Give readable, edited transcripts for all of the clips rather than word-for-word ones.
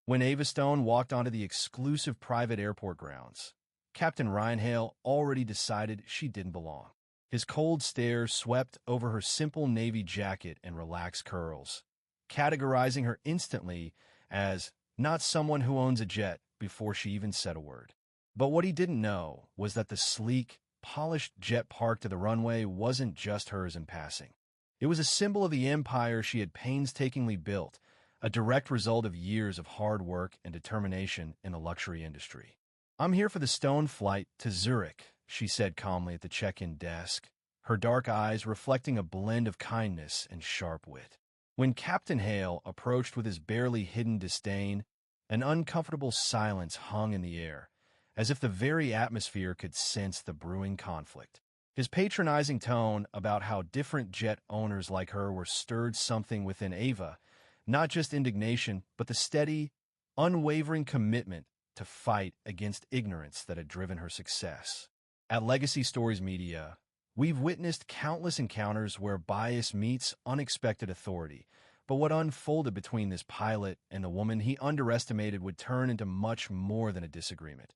When Ava Stone walked onto the exclusive private airport grounds, Captain Ryan Hale already decided she didn't belong. His cold stare swept over her simple navy jacket and relaxed curls, categorizing her instantly as not someone who owns a jet before she even said a word. But what he didn't know was that the sleek, polished jet parked to the runway wasn't just hers in passing. It was a symbol of the empire she had painstakingly built, a direct result of years of hard work and determination in the luxury industry. "I'm here for the Stone flight to Zurich," she said calmly at the check-in desk, her dark eyes reflecting a blend of kindness and sharp wit. When Captain Hale approached with his barely hidden disdain, an uncomfortable silence hung in the air, as if the very atmosphere could sense the brewing conflict. His patronizing tone about how different jet owners like her were stirred something within Ava, not just indignation, but the steady, unwavering commitment to fight against ignorance that had driven her success. At Legacy Stories Media, we've witnessed countless encounters where bias meets unexpected authority, but what unfolded between this pilot and the woman he underestimated would turn into much more than a disagreement.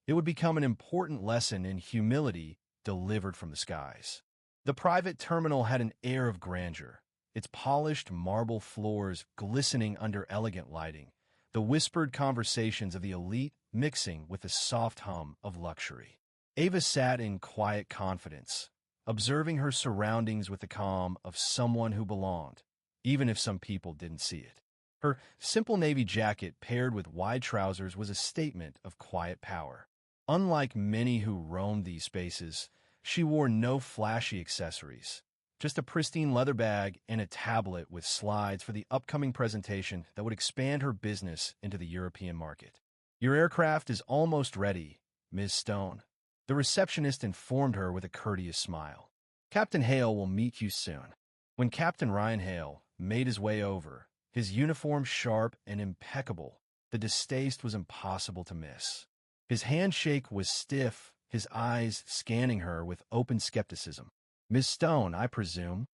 It would become an important lesson in humility delivered from the skies. The private terminal had an air of grandeur, its polished marble floors glistening under elegant lighting, the whispered conversations of the elite mixing with the soft hum of luxury. Ava sat in quiet confidence, observing her surroundings with the calm of someone who belonged, even if some people didn't see it. Her simple navy jacket paired with wide trousers was a statement of quiet power. Unlike many who roamed these spaces, she wore no flashy accessories, just a pristine leather bag and a tablet with slides for the upcoming presentation that would expand her business into the European market. "Your aircraft is almost ready, Ms. Stone," the receptionist informed her with a courteous smile. "Captain Hale will meet you soon." When Captain Ryan Hale made his way over, his uniform sharp and impeccable, the distaste was impossible to miss. His handshake was stiff, his eyes scanning her with open skepticism. "Miss Stone, I presume?"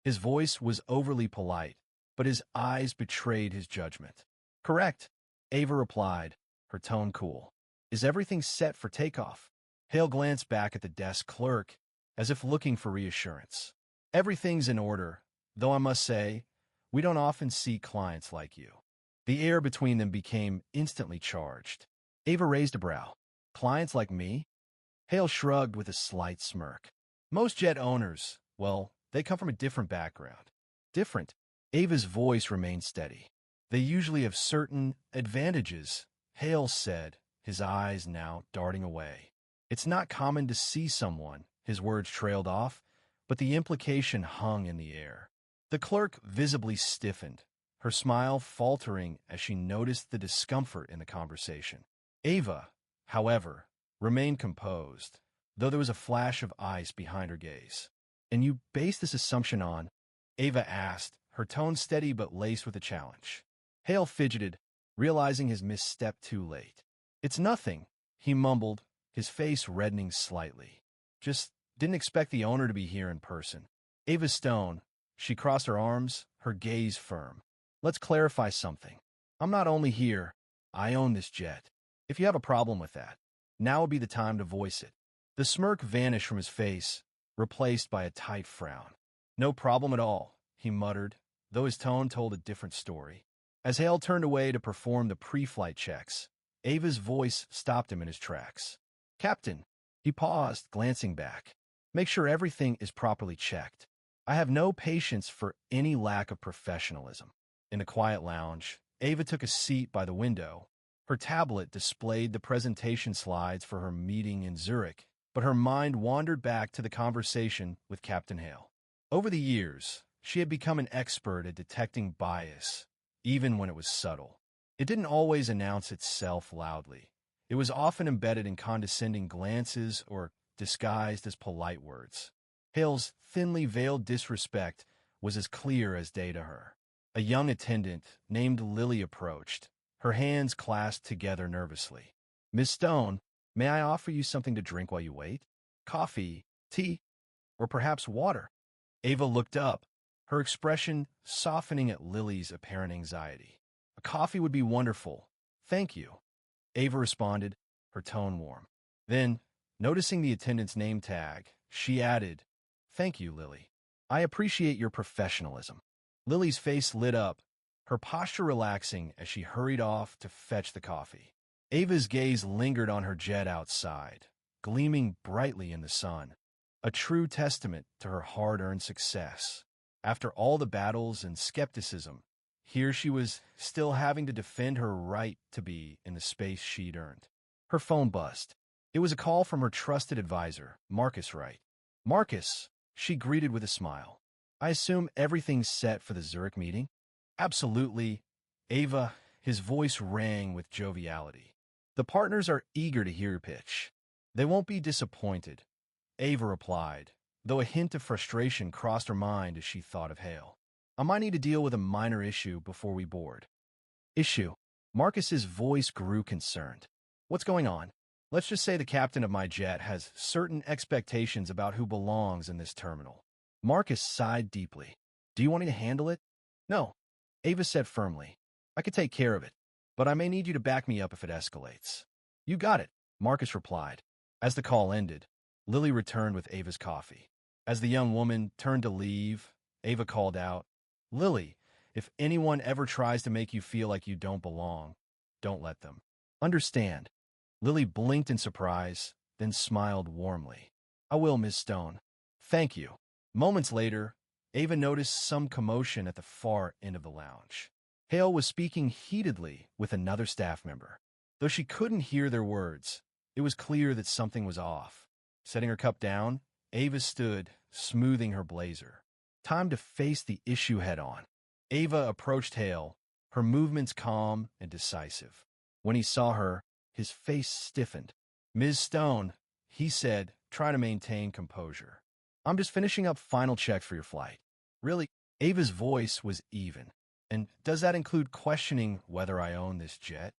His voice was overly polite, but his eyes betrayed his judgment. "Correct," Ava replied, her tone cool. "Is everything set for takeoff?" Hale glanced back at the desk clerk, as if looking for reassurance. "Everything's in order, though I must say, we don't often see clients like you." The air between them became instantly charged. Ava raised a brow. "Clients like me?" Hale shrugged with a slight smirk. "Most jet owners, well, they come from a different background." "Different?" Ava's voice remained steady. "They usually have certain advantages," Hale said, his eyes now darting away. "It's not common to see someone," his words trailed off, but the implication hung in the air. The clerk visibly stiffened, her smile faltering as she noticed the discomfort in the conversation. Ava, however, remained composed, though there was a flash of ice behind her gaze. "And you base this assumption on?" Ava asked, her tone steady but laced with a challenge. Hale fidgeted, realizing his misstep too late. "It's nothing," he mumbled, his face reddening slightly. "Just didn't expect the owner to be here in person." Ava Stone, she crossed her arms, her gaze firm. "Let's clarify something. I'm not only here, I own this jet. If you have a problem with that, now would be the time to voice it." The smirk vanished from his face, replaced by a tight frown. "No problem at all," he muttered, though his tone told a different story. As Hale turned away to perform the pre-flight checks, Ava's voice stopped him in his tracks. "Captain," he paused, glancing back. "Make sure everything is properly checked. I have no patience for any lack of professionalism." In the quiet lounge, Ava took a seat by the window. Her tablet displayed the presentation slides for her meeting in Zurich, but her mind wandered back to the conversation with Captain Hale. Over the years, she had become an expert at detecting bias, even when it was subtle. It didn't always announce itself loudly. It was often embedded in condescending glances or disguised as polite words. Hale's thinly veiled disrespect was as clear as day to her. A young attendant named Lily approached, her hands clasped together nervously. "Miss Stone, may I offer you something to drink while you wait? Coffee, tea, or perhaps water?" Ava looked up, her expression softening at Lily's apparent anxiety. "A coffee would be wonderful," Thank you, Ava responded, her tone warm. Then, noticing the attendant's name tag, she added, Thank you, Lily. I appreciate your professionalism. Lily's face lit up, her posture relaxing as she hurried off to fetch the coffee. Ava's gaze lingered on her jet outside, gleaming brightly in the sun, a true testament to her hard-earned success. After all the battles and skepticism, here she was still having to defend her right to be in the space she'd earned. Her phone buzzed. It was a call from her trusted advisor, Marcus Wright. Marcus, she greeted with a smile. I assume everything's set for the Zurich meeting? Absolutely. Ava, his voice rang with joviality. The partners are eager to hear your pitch. They won't be disappointed, Ava replied, though a hint of frustration crossed her mind as she thought of Hale. I might need to deal with a minor issue before we board. Issue? Marcus's voice grew concerned. What's going on? Let's just say the captain of my jet has certain expectations about who belongs in this terminal. Marcus sighed deeply. Do you want me to handle it? No, Ava said firmly. I could take care of it, but I may need you to back me up if it escalates. You got it, Marcus replied. As the call ended, Lily returned with Ava's coffee. As the young woman turned to leave, Ava called out, Lily, if anyone ever tries to make you feel like you don't belong, don't let them. Understand. Lily blinked in surprise, then smiled warmly. I will, Miss Stone. Thank you. Moments later, Ava noticed some commotion at the far end of the lounge. Hale was speaking heatedly with another staff member. Though she couldn't hear their words, it was clear that something was off. Setting her cup down, Ava stood, smoothing her blazer. Time to face the issue head-on. Ava approached Hale, her movements calm and decisive. When he saw her, his face stiffened. Ms. Stone, he said, trying to maintain composure. I'm just finishing up final checks for your flight. Really? Ava's voice was even. And does that include questioning whether I own this jet?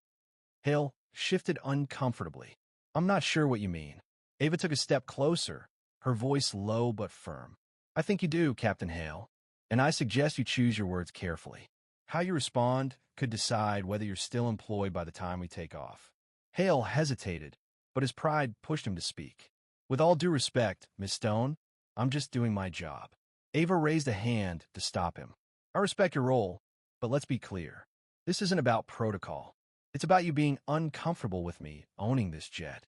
Hale shifted uncomfortably. I'm not sure what you mean. Ava took a step closer, her voice low but firm. I think you do, Captain Hale, and I suggest you choose your words carefully. How you respond could decide whether you're still employed by the time we take off. Hale hesitated, but his pride pushed him to speak. With all due respect, Miss Stone, I'm just doing my job. Ava raised a hand to stop him. I respect your role, but let's be clear. This isn't about protocol. It's about you being uncomfortable with me owning this jet.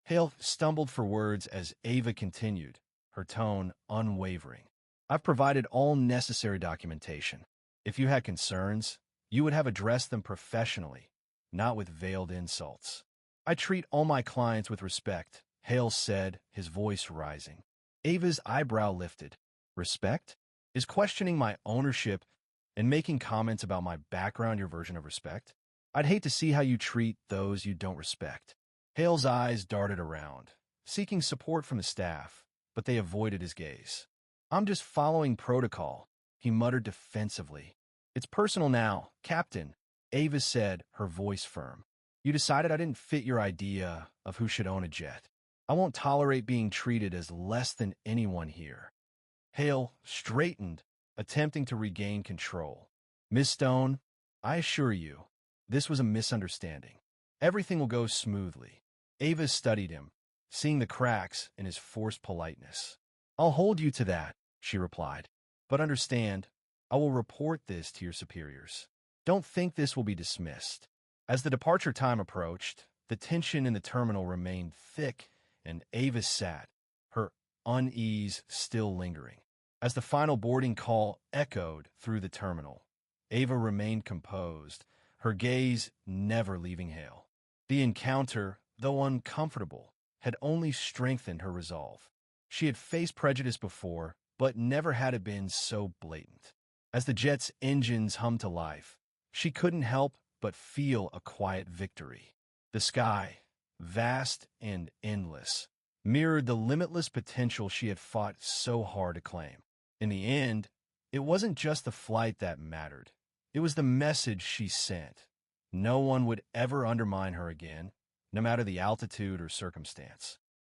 Hale stumbled for words as Ava continued, her tone unwavering. I've provided all necessary documentation. If you had concerns, you would have addressed them professionally, not with veiled insults. I treat all my clients with respect, Hale said, his voice rising. Ava's eyebrow lifted. Respect? Is questioning my ownership and making comments about my background your version of respect? I'd hate to see how you treat those you don't respect. Hale's eyes darted around, seeking support from the staff, but they avoided his gaze. I'm just following protocol, he muttered defensively. It's personal now, Captain, Ava said, her voice firm. You decided I didn't fit your idea of who should own a jet. I won't tolerate being treated as less than anyone here. Hale straightened, attempting to regain control. Miss Stone, I assure you, this was a misunderstanding. Everything will go smoothly. Ava studied him, seeing the cracks in his forced politeness. I'll hold you to that, she replied. But understand, I will report this to your superiors. Don't think this will be dismissed. As the departure time approached, the tension in the terminal remained thick, and Ava sat, her unease still lingering. As the final boarding call echoed through the terminal, Ava remained composed, her gaze never leaving Hale. The encounter, though uncomfortable, had only strengthened her resolve. She had faced prejudice before, but never had it been so blatant. As the jet's engines hummed to life, she couldn't help but feel a quiet victory. The sky, vast and endless, mirrored the limitless potential she had fought so hard to claim. In the end, it wasn't just the flight that mattered. It was the message she sent. No one would ever undermine her again, no matter the altitude or circumstance.